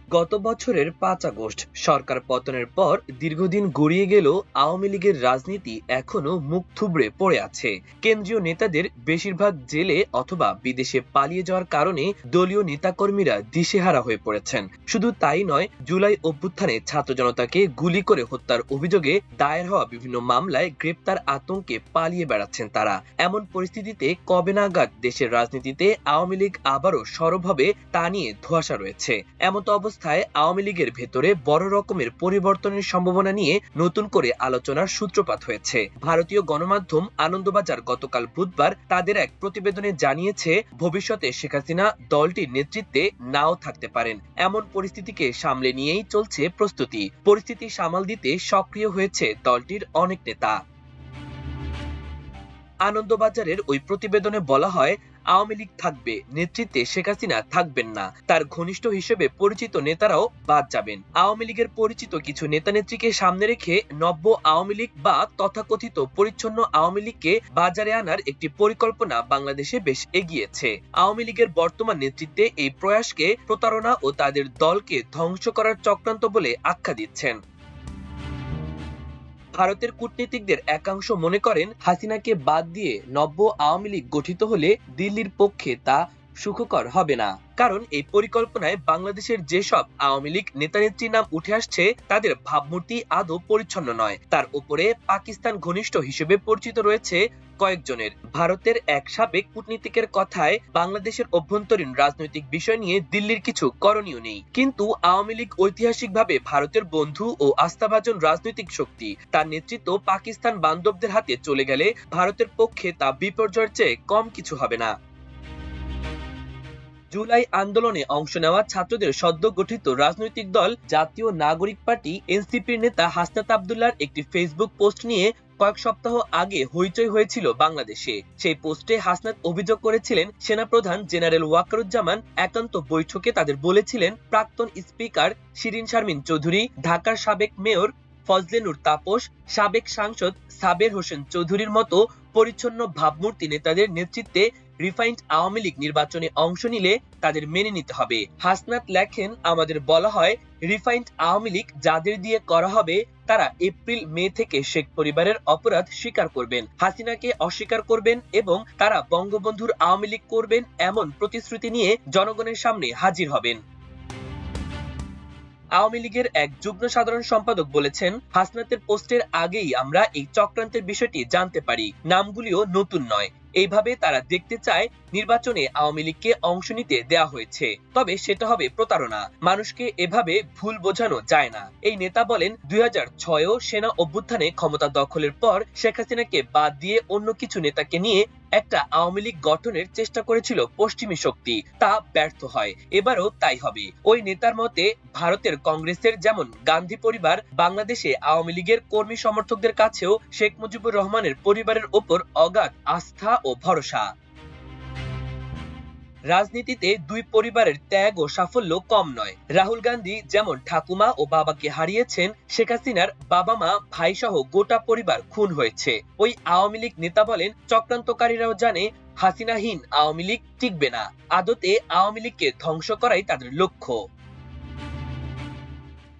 গত বছরের ৫ আগস্ট সরকার পতনের পর দীর্ঘদিন গড়িয়ে গেলেও আওয়ামী লীগের রাজনীতি এখনো মুখ থুবড়ে পড়ে আছে। কেন্দ্রীয় নেতাদের বেশিরভাগ জেলে অথবা বিদেশে পালিয়ে যাওয়ার কারণে দলীয় নেতাকর্মীরা দিশেহারা হয়ে পড়েছেন। শুধু তাই নয়, জুলাই অভ্যুত্থানে ছাত্র জনতাকে গুলি করে হত্যার অভিযোগে দায়ের হওয়া বিভিন্ন মামলায় গ্রেপ্তার আতঙ্কে পালিয়ে বেড়াচ্ছেন তারা। এমন পরিস্থিতিতে কবে নাগাদ দেশের রাজনীতিতে আওয়ামী লীগ আবারও সরব হবে তা নিয়ে ধোঁয়াশা রয়েছে। এমতো অবস্থায় আওয়ামী লীগের ভেতরে বড় রকমের পরিবর্তনের সম্ভাবনা নিয়ে নতুন করে আলোচনার সূত্রপাত হয়েছে। ভারতীয় গণমাধ্যম আনন্দবাজার গতকাল বুধবার তাদের এক প্রতিবেদনে জানিয়েছে, ভবিষ্যতে শেখ হাসিনা দলটির নেতৃত্বে নাও থাকতে পারেন। এমন পরিস্থিতিকে সামলে নিয়েই চলছে প্রস্তুতি। পরিস্থিতি সামাল দিতে সক্রিয় হয়েছে দলটির অনেক নেতা। আনন্দবাজারের ওই প্রতিবেদনে বলা হয়, আওয়ামী লীগ থাকবে, নেতৃত্বে শেখ হাসিনা থাকবেন না। তার ঘনিষ্ঠ হিসেবে পরিচিত নেতারাও বাদ যাবেন। আওয়ামী লীগের পরিচিত কিছু নেতানেত্রীকে সামনে রেখে নব্য আওয়ামী লীগ বা তথাকথিত পরিচ্ছন্ন আওয়ামী লীগকে বাজারে আনার একটি পরিকল্পনা বাংলাদেশে বেশ এগিয়েছে। আওয়ামী লীগের বর্তমান নেতৃত্বে এই প্রয়াসকে প্রতারণা ও তাদের দলকে ধ্বংস করার চক্রান্ত বলে আখ্যা দিচ্ছেন। ভারতের কূটনীতিকদের একাংশ মনে করেন, হাসিনাকে বাদ দিয়ে নব্য আওয়ামী লীগ গঠিত হলে দিল্লির পক্ষে তা সুখকর হবে না। কারণ এই পরিকল্পনায় বাংলাদেশের যেসব আওয়ামী লীগ নেতানেত্রীর নাম উঠে আসছে তাদের ভাবমূর্তি আদৌ পরিচ্ছন্ন নয়। তার উপরে পাকিস্তান ঘনিষ্ঠ হিসেবে পরিচিত রয়েছে কয়েকজনের। ভারতের এক সাবেক কূটনীতিকের কথায়, বাংলাদেশের অভ্যন্তরীণ রাজনৈতিক বিষয় নিয়ে দিল্লির কিছু করণীয় নেই। কিন্তু আওয়ামী লীগ ঐতিহাসিকভাবে ভারতের বন্ধু ও আস্থাভাজন রাজনৈতিক শক্তি। তার নেতৃত্ব পাকিস্তান বান্ধবদের হাতে চলে গেলে ভারতের পক্ষে তা বিপর্যয়ের চেয়ে কম কিছু হবে না। জুলাই আন্দোলনে অংশ নেওয়া ছাত্রদের সদ্য গঠিত রাজনৈতিক দল জাতীয় নাগরিক পার্টি এনসিপির নেতা হাসনাত আব্দুল্লাহর একটি ফেসবুক পোস্ট নিয়ে কয়েক সপ্তাহ আগে হইচই হয়েছিল বাংলাদেশে। সেই পোস্টে হাসনাত অভিযোগ করেছিলেন, সেনাপ্রধান জেনারেল ওয়াকারুজ্জামান একান্ত বৈঠকে তাদের বলেছিলেন, প্রাক্তন স্পিকার শিরিন শারমিন চৌধুরী, ঢাকার সাবেক মেয়র ফজলে নূর তাপস, সাবেক সাংসদ সাবের হোসেন চৌধুরীর মতো পরিচ্ছন্ন ভাবমূর্তি নেতাদের নেতৃত্বে রিফাইন্ড আওয়ামী লীগ নির্বাচনে অংশ নিলে তাদের মেনে নিতে হবে। হাসনাত লেখেন, আমাদের বলা হয়, রিফাইন্ড আওয়ামী লীগ যাদের দিয়ে করা হবে তারা এপ্রিল মে থেকে শেখ পরিবারের অপরাধ স্বীকার করবেন, হাসিনাকে অস্বীকার করবেন এবং তারা বঙ্গবন্ধুর আওয়ামী লীগ করবেন এমন প্রতিশ্রুতি নিয়ে জনগণের সামনে হাজির হবেন। আওয়ামী লীগের এক যুগ্ম সাধারণ সম্পাদক বলেছেন, হাসনাতের পোস্টের আগেই আমরা এই চক্রান্তের বিষয়টি জানতে পারি। নামগুলিও নতুন নয়। এইভাবে তারা দেখতে চায় নির্বাচনে আওয়ামী লীগকে অংশ নিতে দেয়া হয়েছে, তবে সেটা হবে প্রতারণা। মানুষকে এভাবে ভুল বোঝানো যায় না। এই নেতা বলেন, 2006 সেনা অভ্যুত্থানে ক্ষমতা দখলের পর শেখ হাসিনাকে বাদ দিয়ে অন্য কিছু নেতাকে নিয়ে একটা আওয়ামী লীগ গঠনের চেষ্টা করেছিল পশ্চিমী শক্তি, তা ব্যর্থ হয়। এবারও তাই হবে। ওই নেতার মতে, ভারতের কংগ্রেসের যেমন গান্ধী পরিবার বাংলাদেশে আওয়ামী লীগের কর্মী সমর্থকদের কাছেও শেখ মুজিবুর রহমানের পরিবারের ওপর অগাধ আস্থা ও ভরসা। রাজনীতিতে দুই পরিবারের ত্যাগ ও সাফল্য কম নয়। রাহুল গান্ধী যেমন ঠাকুমা ও বাবাকে হারিয়েছেন, শেখ হাসিনার বাবা মা ভাই সহ গোটা পরিবার খুন হয়েছে। ওই আওয়ামী লীগ নেতা বলেন, চক্রান্তকারীরাও জানে হাসিনাহীন আওয়ামী লীগ টিকবে না। আদতে আওয়ামী লীগকে ধ্বংস করাই তাদের লক্ষ্য।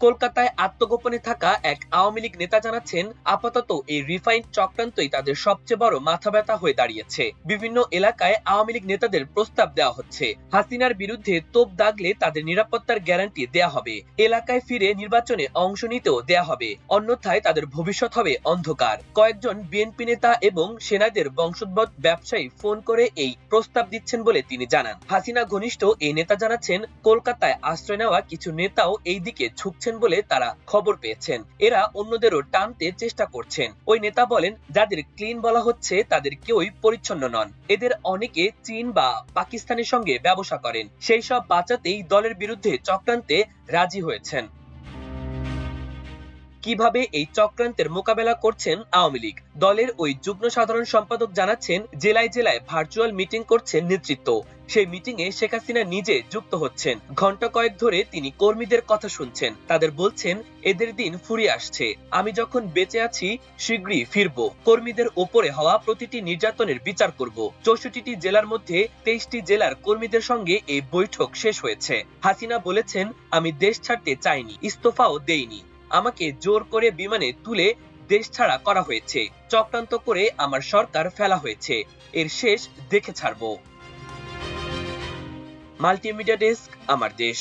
কলকাতায় আত্মগোপনে থাকা এক আওয়ামী লীগ নেতা জানাচ্ছেন, আপাতত এই রিফাইন্ড চক্রান্তই তাদের সবচেয়ে বড় মাথা ব্যথা হয়ে দাঁড়িয়েছে। বিভিন্ন এলাকায় আওয়ামী লীগ নেতাদের প্রস্তাব দেওয়া হচ্ছে, হাসিনার বিরুদ্ধে তোপ দাগলে তাদের নিরাপত্তার গ্যারান্টি দেয়া হবে, এলাকায় ফিরে নির্বাচনে অংশ নিতেও দেয়া হবে, অন্যথায় তাদের ভবিষ্যৎ হবে অন্ধকার। কয়েকজন বিএনপি নেতা এবং সেনাদের বংশোদ্ভূত ব্যবসায়ী ফোন করে এই প্রস্তাব দিচ্ছেন বলে তিনি জানান। হাসিনা ঘনিষ্ঠ এই নেতা জানাচ্ছেন, কলকাতায় আশ্রয় নেওয়া কিছু নেতাও এই দিকে ঝুঁকছেন বলে তারা খবর পেয়েছেন। এরা অন্যদেরও টানতে চেষ্টা করছেন। ওই নেতা বলেন, যাদের ক্লিন বলা হচ্ছে তাদের কেউই পরিচ্ছন্ন নন। এদের অনেকে চীন বা পাকিস্তানের সঙ্গে ব্যবসা করেন। সেই সব বাঁচাতেই দলের বিরুদ্ধে চক্রান্তে রাজি হয়েছেন। কিভাবে এই চক্রান্তের মোকাবেলা করছেন আওয়ামী লীগ। দলের ওই যুগ্ম সাধারণ সম্পাদক জানাচ্ছেন, জেলায় জেলায় ভার্চুয়াল মিটিং করছেন নেতৃত্ব। সেই মিটিং এ শেখ হাসিনা নিজে যুক্ত হচ্ছেন। ঘন্টা কয়েক ধরে তিনি কর্মীদের কথা শুনছেন, তাদের বলছেন এদের দিন ফুরিয়ে আসছে, আমি যখন বেঁচে আছি শীঘ্রই ফিরবো, কর্মীদের ওপরে হওয়া প্রতিটি নির্যাতনের বিচার করব। 64টি জেলার মধ্যে 23টি জেলার কর্মীদের সঙ্গে এই বৈঠক শেষ হয়েছে। হাসিনা বলেছেন, আমি দেশ ছাড়তে চাইনি, ইস্তফাও দেইনি, আমাকে জোর করে বিমানে তুলে দেশ ছাড়া করা হয়েছে, চক্রান্ত করে আমার সরকার ফেলা হয়েছে, এর শেষ দেখে ছাড়বো। মাল্টিমিডিয়া ডেস্ক, আমার দেশ।